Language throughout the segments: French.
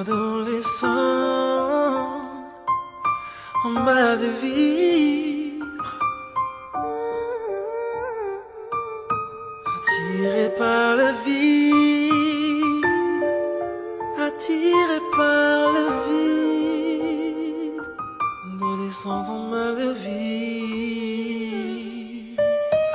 Adolescent, en mal de vivre, attiré par le vide, attiré par le vide, adolescent en mal de vivre.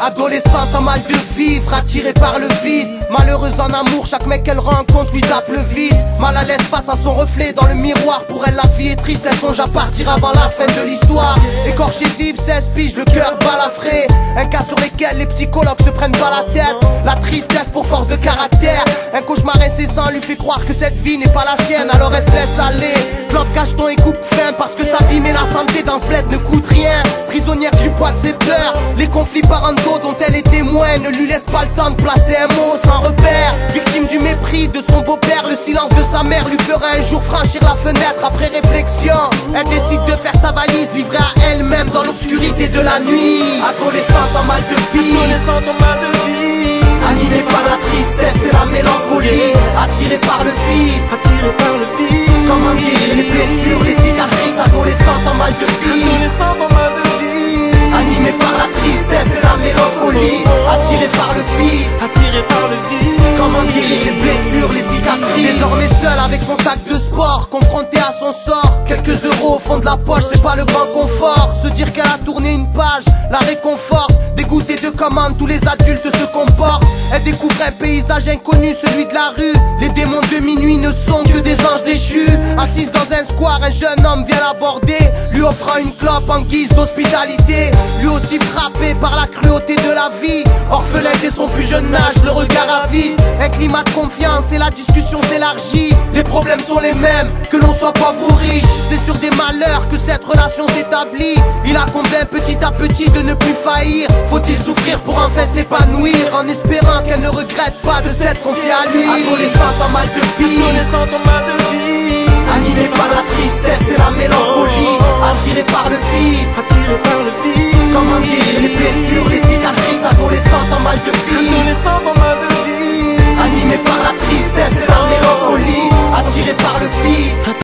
Adolescente en mal de vivre, attirée par le vide. Malheureuse en amour, chaque mec qu'elle rencontre lui tape le vice. Mal à l'aise face à son reflet dans le miroir. Pour elle la vie est triste, elle songe à partir avant la fin de l'histoire. Écorchée vive, 16 piges, le cœur balafré. Un cas sur lesquels les psychologues se prennent pas la tête. La tristesse pour force de caractère. Un cauchemar incessant lui fait croire que cette vie n'est pas la sienne. Alors elle se laisse aller, clope, cacheton et coupe fin. Parce que s'abîmer la santé dans ce bled ne coûte rien. Prisonnière du poids de ses peurs, les conflits parentaux dont elle est témoin ne lui laissent pas le temps de placer un mot sans repère. Victime du mépris de son beau-père, le silence de sa mère lui fera un jour franchir la fenêtre. Après réflexion, elle décide de faire sa valise, livrée à elle-même dans l'obscurité de la nuit. Adolescente en mal de vie, Adolescent en mal de vie, animée par la tristesse et la mélancolie, attirée par le vide, attiré par le vide. comment guérir les blessures, les cicatrices. Adolescente en mal de vie, Adolescent en mal de vie, animée par la tristesse et la mélancolie, attirée par le vide, attiré par le vide. comment guérir les blessures, les cicatrices. Désormais seul avec son sac de sport, confronté à son sort. Quelques euros au fond de la poche, c'est pas le grand confort. Se dire qu'elle a tourné une page, la réconforte. Dégoûtée de comment tous les adultes se comportent. Elle découvre un paysage inconnu, celui de la rue. Les démons de minuit ne sont que des anges déchus. Assise dans un square, un jeune homme vient l'aborder, lui offrant une clope en guise d'hospitalité. Lui aussi frappé par la cruauté de la vie, orphelin dès son plus jeune âge, le regard avide. Un climat de confiance et la discussion s'élargit. Les problèmes sont les mêmes, que l'on soit pauvre ou riche. C'est sur des malheurs que cette relation s'établit. Il a convainc petit à petit de ne plus faillir. Faut-il souffrir pour enfin s'épanouir, en espérant qu'elle ne regrette pas de s'être confiée à lui. Adolescente en mal de vie, Adolescent en mal de vie, animée par la tristesse et la mélancolie, attirée par le vide, attiré par le vide. comment guérir les